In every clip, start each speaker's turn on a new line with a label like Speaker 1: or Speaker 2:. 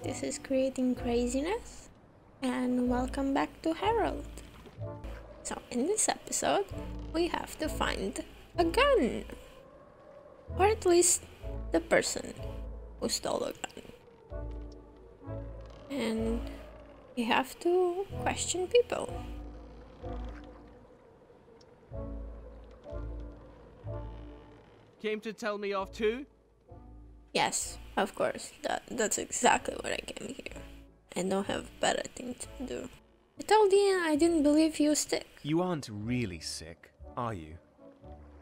Speaker 1: this is Creating Craziness, and welcome back to Herald. So in this episode, we have to find a gun, or at least the person who stole a gun. And we have to question people.
Speaker 2: Came to tell me off too?
Speaker 1: Yes, of course, that's exactly what I came here. I don't have better things to do. I told Ian I didn't believe you sick.
Speaker 3: You aren't really sick, are you?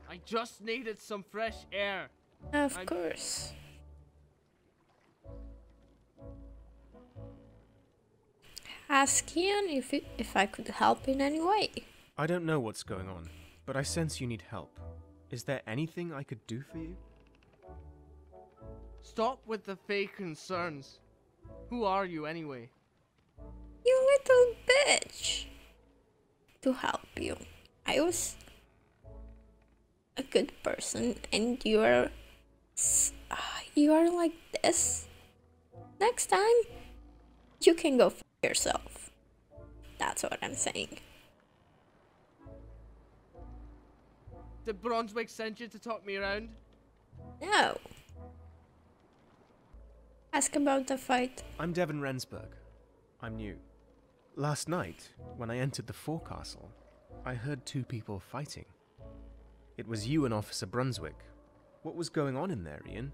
Speaker 2: I just needed some fresh air.
Speaker 1: Of course. Ask Ian if I could help in any way.
Speaker 3: I don't know what's going on, but I sense you need help. Is there anything I could do for you?
Speaker 2: Stop with the fake concerns. Who are you anyway?
Speaker 1: You little bitch. To help you. I was a good person and you are like this. Next time, you can go for yourself. That's what I'm saying.
Speaker 2: Did Brunswick send you to talk me around?
Speaker 1: No. Ask about the fight.
Speaker 3: I'm Devan Rensburg. I'm new. Last night, when I entered the forecastle, I heard two people fighting. It was you and Officer Brunswick. What was going on in there, Ian?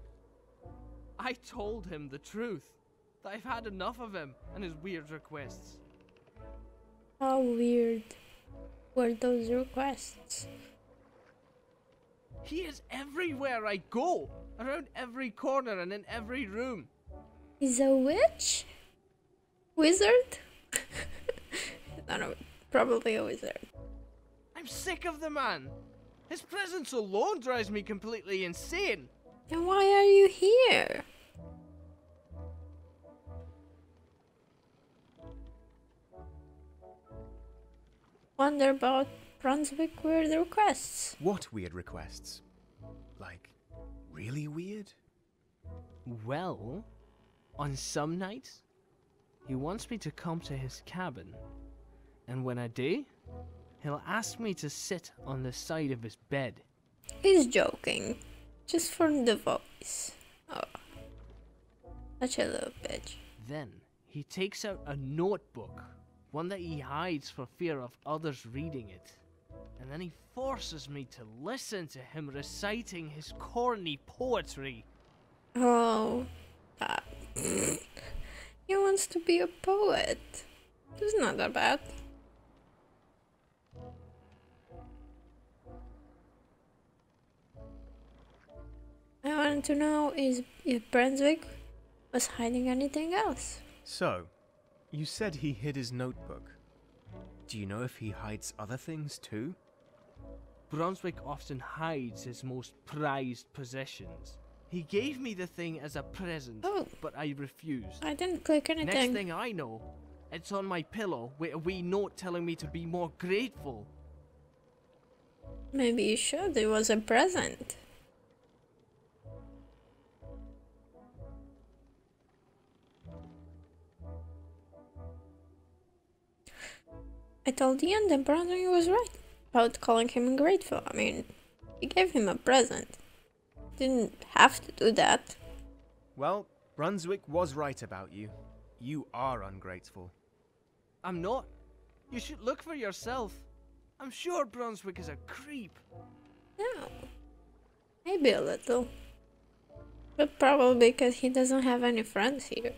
Speaker 2: I told him the truth. That I've had enough of him and his weird requests.
Speaker 1: How weird were those requests?
Speaker 2: He is everywhere I go. Around every corner and in every room.
Speaker 1: He's a witch? Wizard? I don't know, probably a wizard.
Speaker 2: I'm sick of the man. His presence alone drives me completely insane.
Speaker 1: Then why are you here? Wonder about Brunswick weird requests.
Speaker 3: What weird requests? Like, really weird?
Speaker 2: Well, on some nights, he wants me to come to his cabin. And when I do, he'll ask me to sit on the side of his bed.
Speaker 1: He's joking. Just for the voice. Oh. Such a little bitch.
Speaker 2: Then, he takes out a notebook. One that he hides for fear of others reading it. And then he forces me to listen to him reciting his corny poetry.
Speaker 1: Oh. He wants to be a poet. It's not that bad. I want to know if Brunswick was hiding anything else.
Speaker 3: So, you said he hid his notebook. Do you know if he hides other things too?
Speaker 2: Brunswick often hides his most prized possessions. He gave me the thing as a present, but I refused.
Speaker 1: I didn't click anything.
Speaker 2: Next thing I know, it's on my pillow with a wee note telling me to be more grateful.
Speaker 1: Maybe you should. It was a present. I told Ian that Brunswick was right about calling him ungrateful. I mean, he gave him a present. Didn't have to do that.
Speaker 3: Well, Brunswick was right about you. You are ungrateful.
Speaker 2: I'm not. You should look for yourself. I'm sure Brunswick is a creep.
Speaker 1: No. Maybe a little. But probably because he doesn't have any friends here.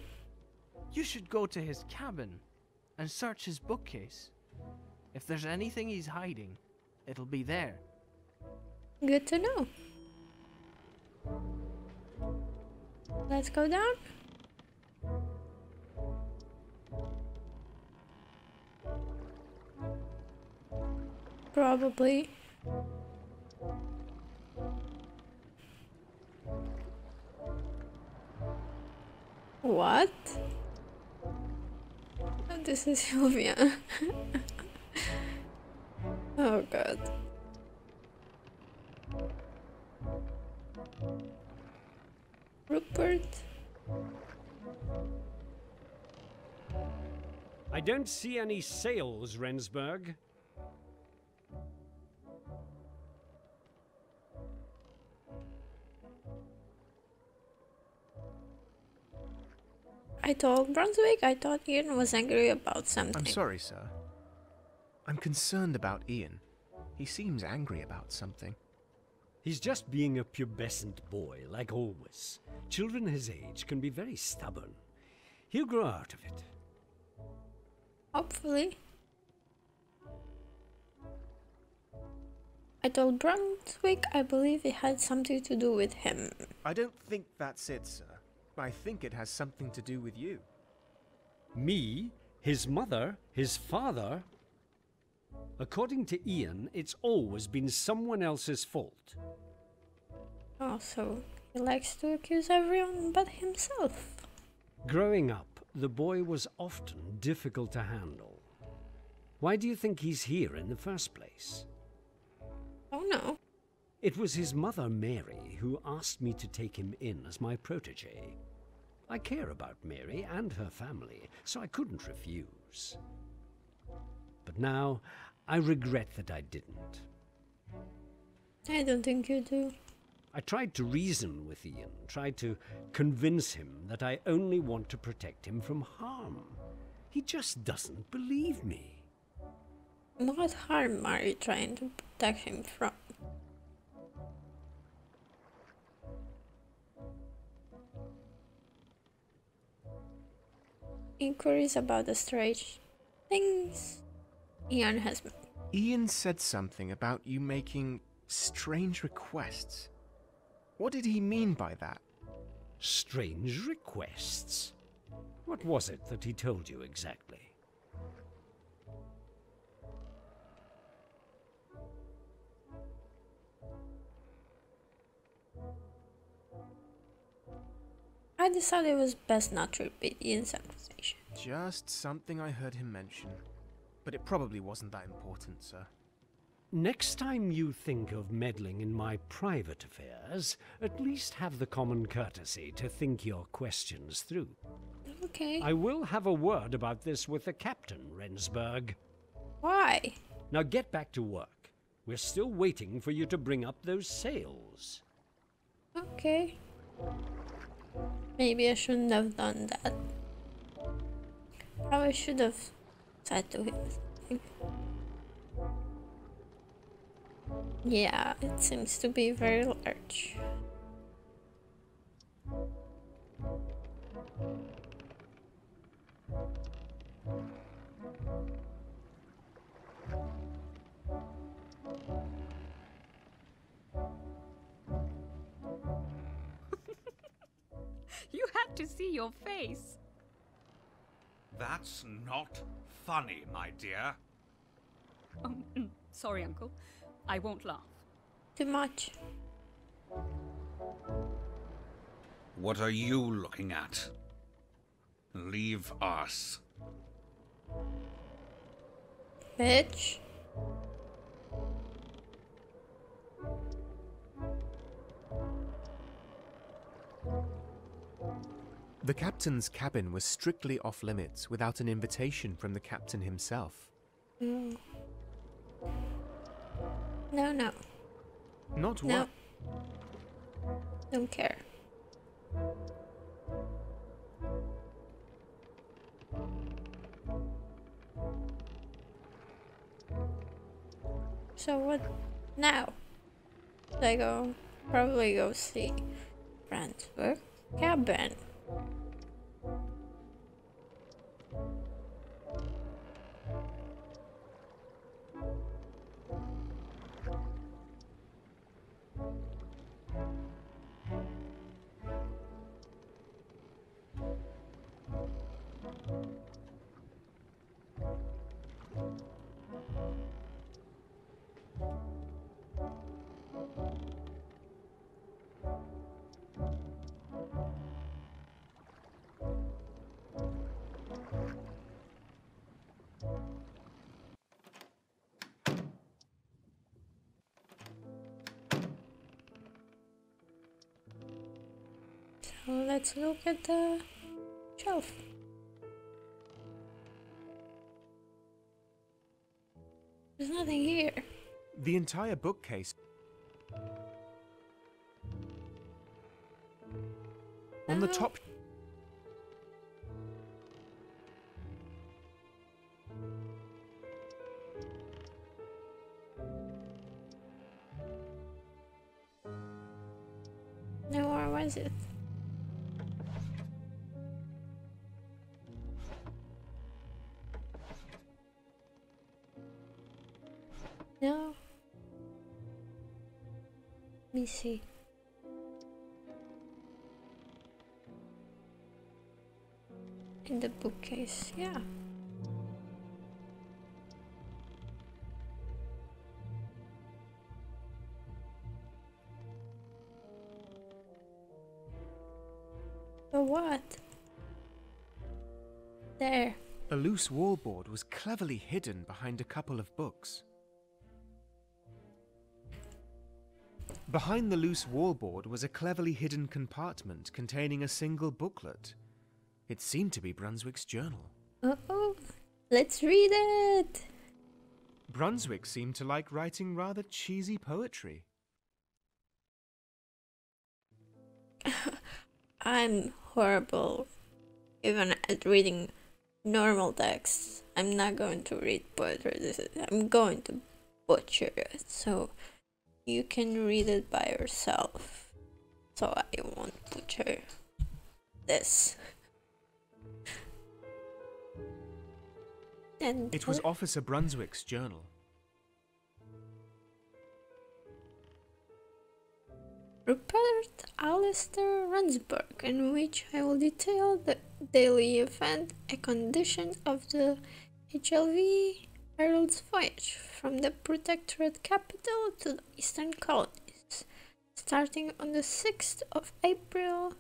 Speaker 2: You should go to his cabin and search his bookcase. If there's anything he's hiding, it'll be there.
Speaker 1: Good to know. Let's go down. Probably. What? Oh, this is Sylvia. Oh god. Rupert.
Speaker 4: don't see any sails, Rensburg.
Speaker 1: I told Brunswick I thought Ian was angry about something.
Speaker 3: I'm sorry, sir. I'm concerned about Ian. He seems angry about something.
Speaker 4: He's just being a pubescent boy, like always. Children his age can be very stubborn. He'll grow out of it.
Speaker 1: Hopefully. I told Brunswick I believe it had something to do with him.
Speaker 3: I don't think that's it, sir. I think it has something to do with you.
Speaker 4: Me? His mother? His father? According to Ian, it's always been someone else's fault.
Speaker 1: Oh, so he likes to accuse everyone but himself.
Speaker 4: Growing up, the boy was often difficult to handle. Why do you think he's here in the first place?
Speaker 1: Oh no.
Speaker 4: It was his mother, Mary, who asked me to take him in as my protege. I care about Mary and her family, so I couldn't refuse. But now, I regret that I didn't.
Speaker 1: I don't think you do.
Speaker 4: I tried to reason with Ian, tried to convince him that I only want to protect him from harm. He just doesn't believe me.
Speaker 1: What harm are you trying to protect him from? Inquiries about the strange things Ian has made.
Speaker 3: Ian said something about you making strange requests. What did he mean by that?
Speaker 4: Strange requests? What was it that he told you exactly?
Speaker 1: I decided it was best not to repeat Ian's accusation.
Speaker 3: Just something I heard him mention. But it probably wasn't that important, sir.
Speaker 4: Next time you think of meddling in my private affairs, at least have the common courtesy to think your questions through.
Speaker 1: Okay.
Speaker 4: I will have a word about this with the captain, Rensburg.
Speaker 1: Why?
Speaker 4: Now get back to work. We're still waiting for you to bring up those sails.
Speaker 1: Okay. Maybe I shouldn't have done that. Probably should have said to him. Yeah, it seems to be very large.
Speaker 5: You had to see your face.
Speaker 6: That's not funny, my dear.
Speaker 5: Sorry, Uncle. I won't laugh.
Speaker 1: Too much.
Speaker 6: What are you looking at? Leave us.
Speaker 1: Bitch.
Speaker 3: The captain's cabin was strictly off limits without an invitation from the captain himself.
Speaker 1: No. No.
Speaker 3: Not
Speaker 1: No.
Speaker 3: what?
Speaker 1: Don't care. So what now? Probably go see Rensburg cabin. So let's look at the shelf. There's nothing here.
Speaker 3: The entire bookcase. On the top.
Speaker 1: No, where was it? No. Let me see. In the bookcase, yeah. But what? There.
Speaker 3: A loose wallboard was cleverly hidden behind a couple of books. Behind the loose wallboard was a cleverly hidden compartment containing a single booklet. It seemed to be Brunswick's journal.
Speaker 1: Oh, let's read it!
Speaker 3: Brunswick seemed to like writing rather cheesy poetry.
Speaker 1: I'm horrible even at reading normal texts. I'm not going to read poetry. I'm going to butcher it, so you can read it by yourself. So I won't butcher this. And
Speaker 3: It was Officer Brunswick's journal.
Speaker 1: Rupert Alistair Rensburg, in which I will detail the daily event and condition of the HLV Herald's voyage from the Protectorate capital to the eastern colonies, starting on the 6th of April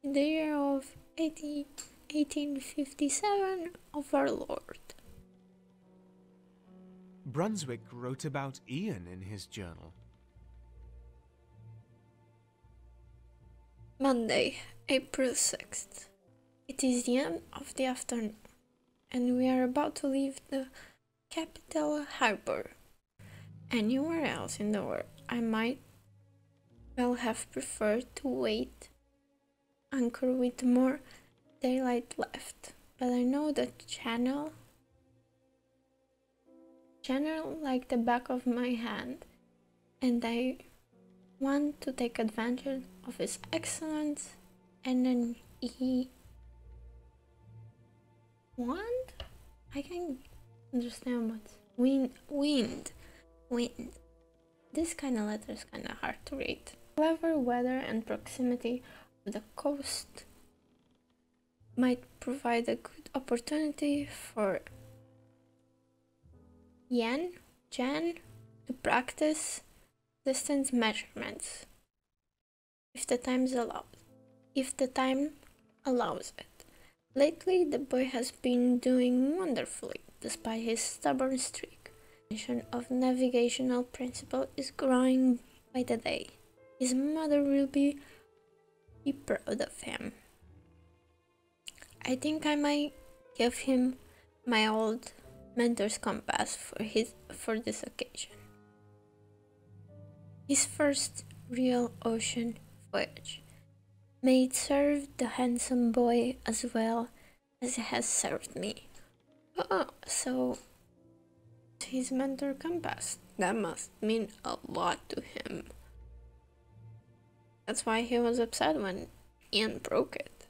Speaker 1: in the year of 1857 of our Lord.
Speaker 3: Brunswick wrote about Ian in his journal.
Speaker 1: Monday, April 6th. It is the end of the afternoon, and we are about to leave the capital harbour. Anywhere else in the world, I might well have preferred to wait anchor with more daylight left, but I know the channel like the back of my hand, and I want to take advantage of his excellence and then he want? I can understand what's wind. This kind of letter is kind of hard to read. Clever weather and proximity of the coast might provide a good opportunity for Jan to practice distance measurements if the time allows it. Lately, the boy has been doing wonderfully, despite his stubborn streak. Of navigational principle is growing by the day. His mother will be proud of him. I think I might give him my old mentor's compass for this occasion. His first real ocean voyage. May it serve the handsome boy as well as it has served me. Oh, so his mentor compass. That must mean a lot to him. That's why he was upset when Ian broke it.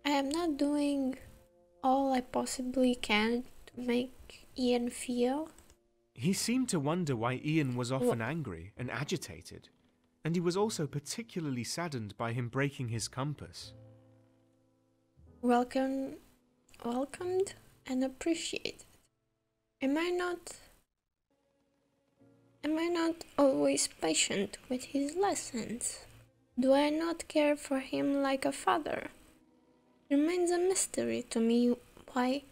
Speaker 1: I am not doing all I possibly can to make Ian feel.
Speaker 3: He seemed to wonder why Ian was often angry and agitated, and he was also particularly saddened by him breaking his compass.
Speaker 1: Welcomed and appreciated. Am I not always patient with his lessons? Do I not care for him like a father? It remains a mystery to me why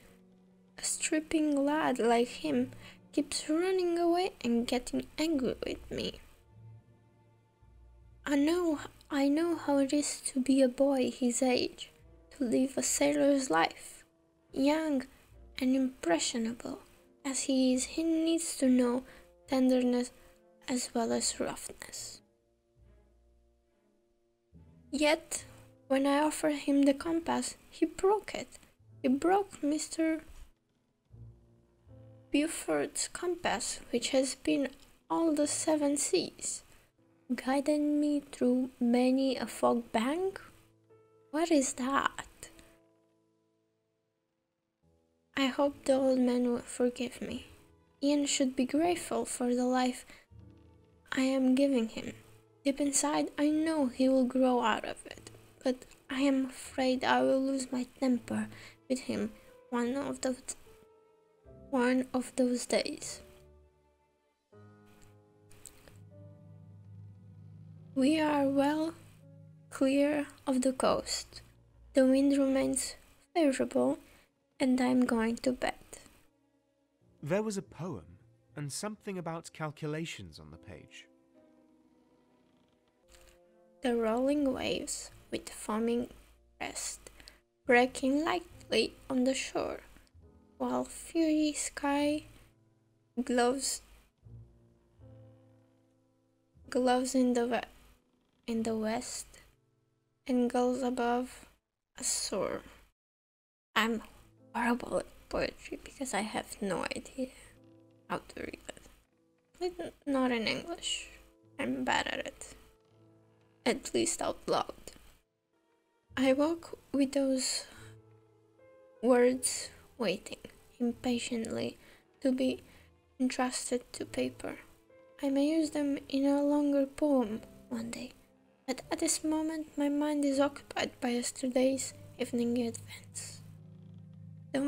Speaker 1: a stripping lad like him keeps running away and getting angry with me. I know how it is to be a boy his age, to live a sailor's life, young and impressionable, as he needs to know tenderness as well as roughness. Yet, when I offered him the compass, he broke it. He broke Mr. Buford's compass, which has been all the 7 seas, guided me through many a fog bank. What is that? I hope the old man will forgive me. Ian should be grateful for the life I am giving him. Deep inside, I know he will grow out of it, but I am afraid I will lose my temper with him one of those days. We are well clear of the coast. The wind remains favorable, and I am going to bed.
Speaker 3: There was a poem and something about calculations on the page.
Speaker 1: The rolling waves with foaming crest, breaking lightly on the shore, while fiery sky glows in the west, and gulls above us soar. I'm horrible at poetry because I have no idea how to read it. Not in English. I'm bad at it. At least out loud. I walk with those words waiting impatiently to be entrusted to paper. I may use them in a longer poem one day, but at this moment my mind is occupied by yesterday's evening events. The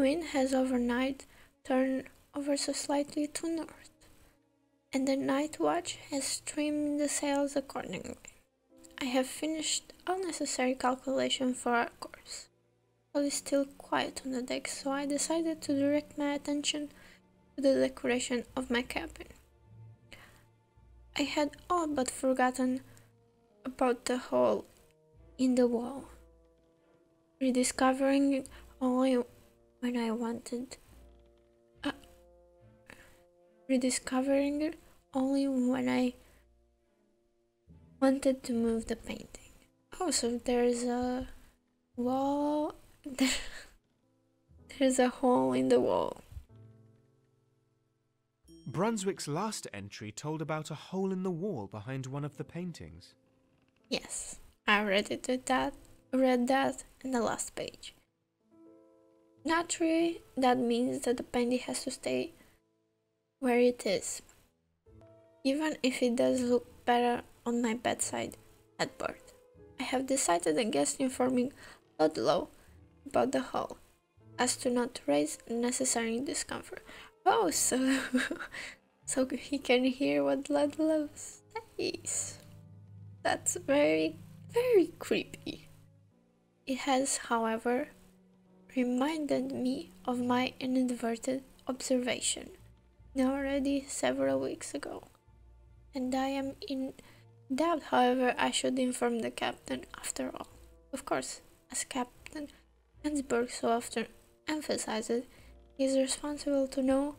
Speaker 1: wind has overnight turned ever so slightly to north, and the night watch has trimmed the sails accordingly. I have finished all necessary calculation for our course. All is still quiet on the deck, so I decided to direct my attention to the decoration of my cabin. I had all but forgotten about the hole in the wall, rediscovering it only when I wanted to move the painting. Oh, so there's a wall. There's a hole in the wall.
Speaker 3: Brunswick's last entry told about a hole in the wall behind one of the paintings.
Speaker 1: Yes, I read that in the last page. Naturally, that means that the painting has to stay where it is, even if it does look better on my bedside at birth. I have decided against informing Ludlow about the hole, as to not raise unnecessary discomfort. Oh, so he can hear what Ludlow says. That's very, very creepy. It has, however, reminded me of my inadvertent observation already several weeks ago, and I am in doubt, however, I should inform the captain after all. Of course, as Captain Rensburg so often emphasizes, he is responsible to know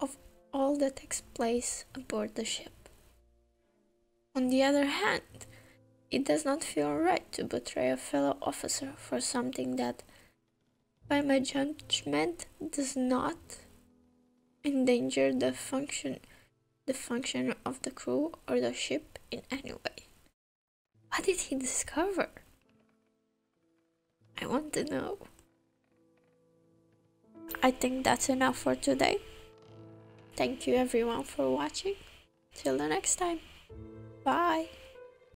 Speaker 1: of all that takes place aboard the ship. On the other hand, it does not feel right to betray a fellow officer for something that, by my judgment, does not endanger the function of the crew or the ship in any way. What did he discover? I want to know. I think that's enough for today. Thank you everyone for watching. Till the next time. Bye.